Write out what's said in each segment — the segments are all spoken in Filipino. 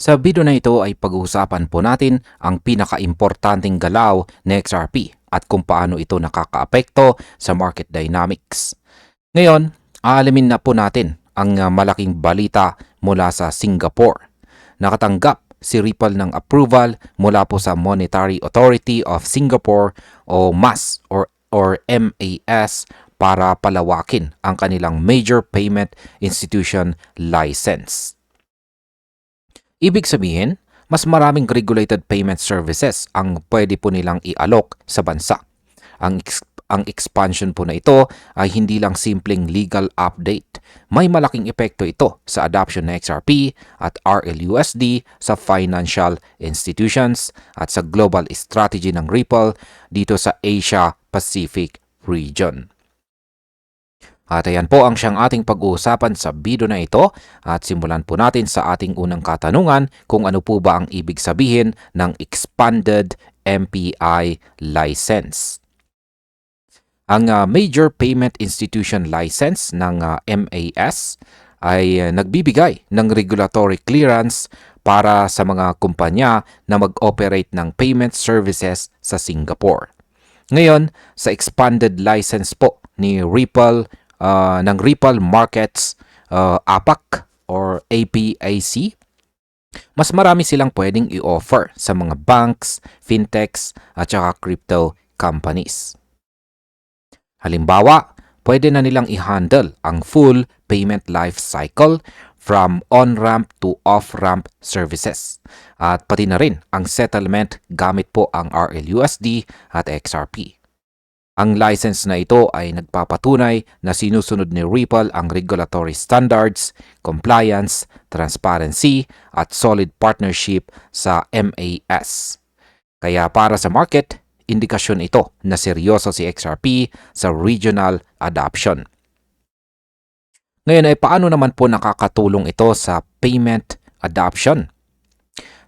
Sa video na ito ay pag-uusapan po natin ang pinaka-importanting galaw ng XRP at kung paano ito nakakaapekto sa market dynamics. Ngayon, aalamin na po natin ang malaking balita mula sa Singapore. Nakatanggap si Ripple ng approval mula po sa Monetary Authority of Singapore o MAS para palawakin ang kanilang Major Payment Institution License. Ibig sabihin, mas maraming regulated payment services ang pwede po nilang i-alok sa bansa. Ang expansion po na ito ay hindi lang simpleng legal update. May malaking epekto ito sa adoption ng XRP at RLUSD sa financial institutions at sa global strategy ng Ripple dito sa Asia-Pacific region. At ayan po ang siyang ating pag-uusapan sa video na ito at simulan po natin sa ating unang katanungan kung ano po ba ang ibig sabihin ng Expanded MPI License. Ang Major Payment Institution License ng MAS ay nagbibigay ng regulatory clearance para sa mga kumpanya na mag-operate ng payment services sa Singapore. Ngayon, sa expanded license po ni Ripple ng Ripple Markets APAC or APAC, mas marami silang pwedeng i-offer sa mga banks, fintechs at saka crypto companies. Halimbawa, pwede na nilang i-handle ang full payment life cycle from on-ramp to off-ramp services at pati na rin ang settlement gamit po ang RLUSD at XRP. Ang license na ito ay nagpapatunay na sinusunod ni Ripple ang regulatory standards, compliance, transparency at solid partnership sa MAS. Kaya para sa market, indikasyon ito na seryoso si XRP sa regional adoption. Ngayon ay paano naman po nakakatulong ito sa payment adoption?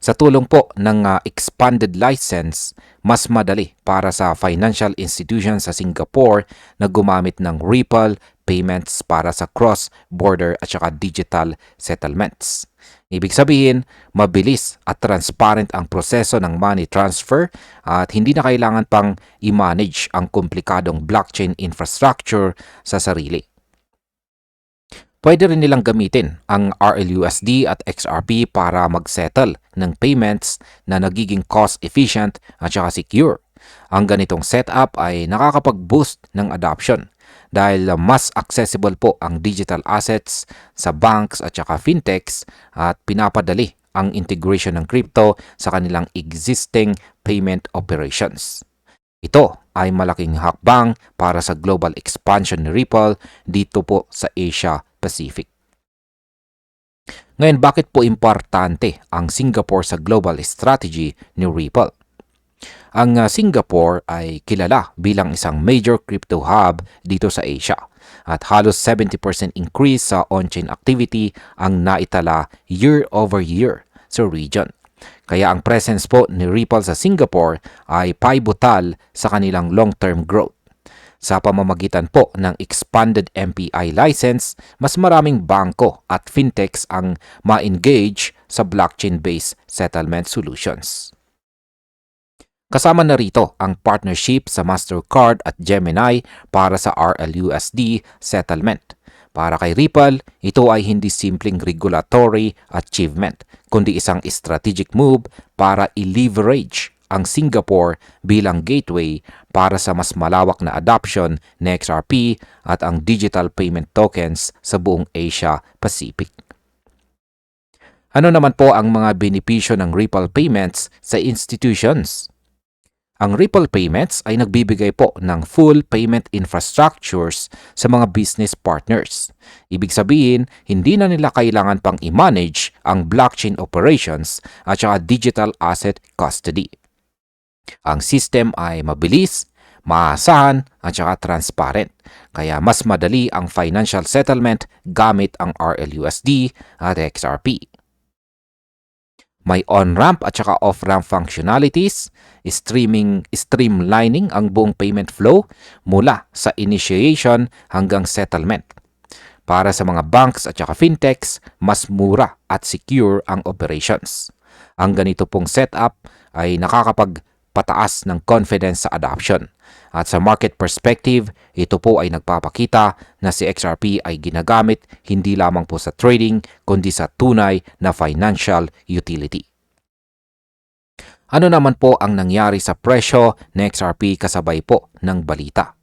Sa tulong po ng expanded license, mas madali para sa financial institutions sa Singapore na gumamit ng Ripple payments para sa cross-border at saka digital settlements. Ibig sabihin, mabilis at transparent ang proseso ng money transfer at hindi na kailangan pang i-manage ang komplikadong blockchain infrastructure sa sarili. Pwede rin nilang gamitin ang RLUSD at XRP para mag-settle ng payments na nagiging cost-efficient at saka secure. Ang ganitong setup ay nakakapag-boost ng adoption dahil mas accessible po ang digital assets sa banks at saka fintechs at pinapadali ang integration ng crypto sa kanilang existing payment operations. Ito ay malaking hakbang para sa global expansion ni Ripple dito po sa Asia Pacific. Ngayon, bakit po importante ang Singapore sa global strategy ni Ripple? Ang Singapore ay kilala bilang isang major crypto hub dito sa Asia at halos 70% increase sa on-chain activity ang naitala year over year sa region. Kaya ang presence po ni Ripple sa Singapore ay pivotal sa kanilang long-term growth. Sa pamamagitan po ng expanded MPI license, mas maraming bangko at fintechs ang ma-engage sa blockchain-based settlement solutions. Kasama na rito ang partnership sa Mastercard at Gemini para sa RLUSD settlement. Para kay Ripple, ito ay hindi simpleng regulatory achievement, kundi isang strategic move para i-leverage ang Singapore bilang gateway para sa mas malawak na adoption ng XRP at ang digital payment tokens sa buong Asia Pacific. Ano naman po ang mga benepisyo ng Ripple Payments sa institutions? Ang Ripple Payments ay nagbibigay po ng full payment infrastructures sa mga business partners. Ibig sabihin, hindi na nila kailangan pang i-manage ang blockchain operations at saka digital asset custody. Ang system ay mabilis, maasahan at saka transparent. Kaya mas madali ang financial settlement gamit ang RLUSD at XRP. May on-ramp at saka off-ramp functionalities, streamlining ang buong payment flow mula sa initiation hanggang settlement. Para sa mga banks at saka fintechs, mas mura at secure ang operations. Ang ganito pong setup ay nakakapagpataas ng confidence sa adoption. At sa market perspective, ito po ay nagpapakita na si XRP ay ginagamit hindi lamang po sa trading kundi sa tunay na financial utility. Ano naman po ang nangyari sa presyo ng XRP kasabay po ng balita?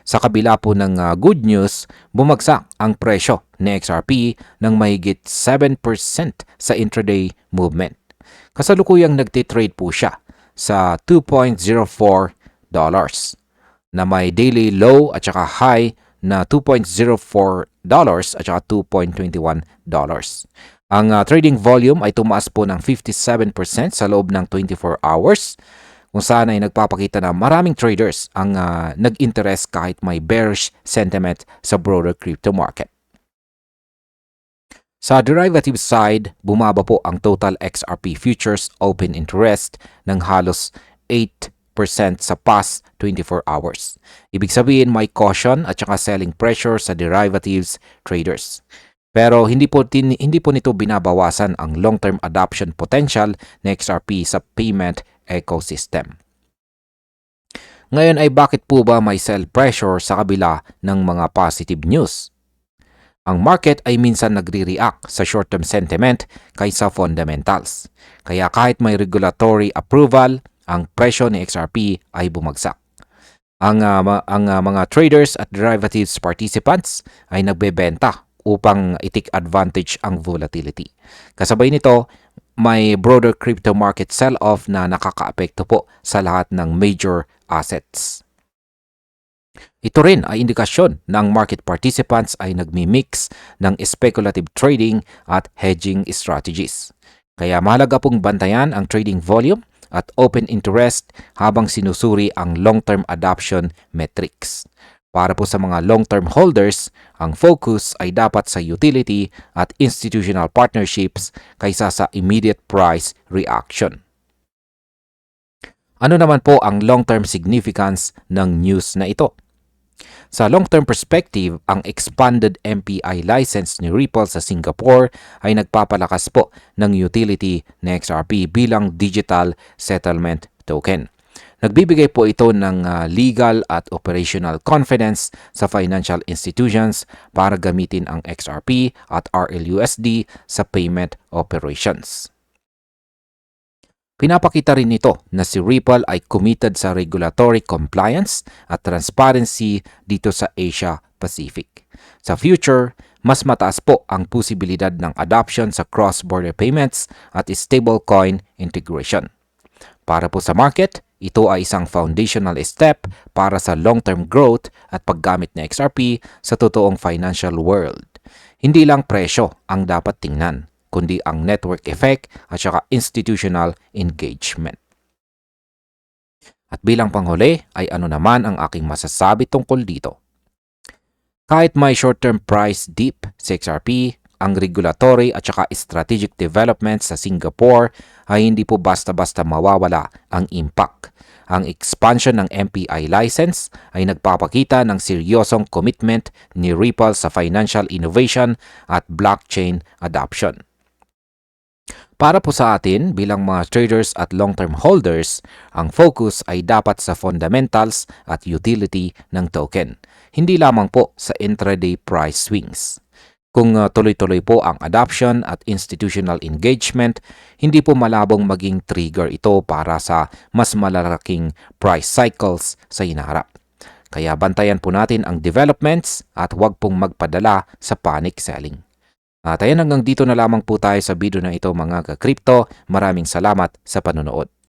Sa kabila po ng good news, bumagsak ang presyo ni XRP ng mahigit 7% sa intraday movement. Kasalukuyang nagtitrade po siya sa $2.04 na may daily low at saka high na $2.04 at saka $2.21. Ang trading volume ay tumaas po ng 57% sa loob ng 24 hours kung saan ay nagpapakita na maraming traders ang nag-interest kahit may bearish sentiment sa broader crypto market. Sa derivative side, bumaba po ang total XRP futures open interest ng halos 8% sa past 24 hours. Ibig sabihin may caution at saka selling pressure sa derivatives traders. Pero hindi po nito binabawasan ang long-term adoption potential ng XRP sa payment ecosystem. Ngayon ay bakit po ba may sell pressure sa kabila ng mga positive news? Ang market ay minsan nagre-react sa short-term sentiment kaysa fundamentals. Kaya kahit may regulatory approval, ang presyo ni XRP ay bumagsak. Ang mga traders at derivatives participants ay nagbebenta upang i-take advantage ang volatility. Kasabay nito, may broader crypto market sell-off na nakakaapekto po sa lahat ng major assets. Ito rin ay indikasyon na ang market participants ay nagmi-mix ng speculative trading at hedging strategies. Kaya mahalaga pong bantayan ang trading volume at open interest habang sinusuri ang long-term adoption metrics. Para po sa mga long-term holders, ang focus ay dapat sa utility at institutional partnerships kaysa sa immediate price reaction. Ano naman po ang long-term significance ng news na ito? Sa long-term perspective, ang expanded MPI license ni Ripple sa Singapore ay nagpapalakas po ng utility ng XRP bilang digital settlement token. Nagbibigay po ito ng legal at operational confidence sa financial institutions para gamitin ang XRP at RLUSD sa payment operations. Pinapakita rin nito na si Ripple ay committed sa regulatory compliance at transparency dito sa Asia Pacific. Sa future, mas mataas po ang posibilidad ng adoption sa cross-border payments at stablecoin integration. Para po sa market, ito ay isang foundational step para sa long-term growth at paggamit ng XRP sa totoong financial world. Hindi lang presyo ang dapat tingnan, kundi ang network effect at saka institutional engagement. At bilang panghuli ay ano naman ang aking masasabi tungkol dito? Kahit may short-term price dip sa XRP, ang regulatory at saka strategic developments sa Singapore ay hindi po basta-basta mawawala ang impact. Ang expansion ng MPI license ay nagpapakita ng seryosong commitment ni Ripple sa financial innovation at blockchain adoption. Para po sa atin bilang mga traders at long-term holders, ang focus ay dapat sa fundamentals at utility ng token, hindi lamang po sa intraday price swings. Kung tuloy-tuloy po ang adoption at institutional engagement, hindi po malabong maging trigger ito para sa mas malalaking price cycles sa hinaharap. Kaya bantayan po natin ang developments at huwag pong magpadala sa panic selling. At ayan, hanggang dito na lamang po tayo sa video na ito mga ka-crypto. Maraming salamat sa panonood.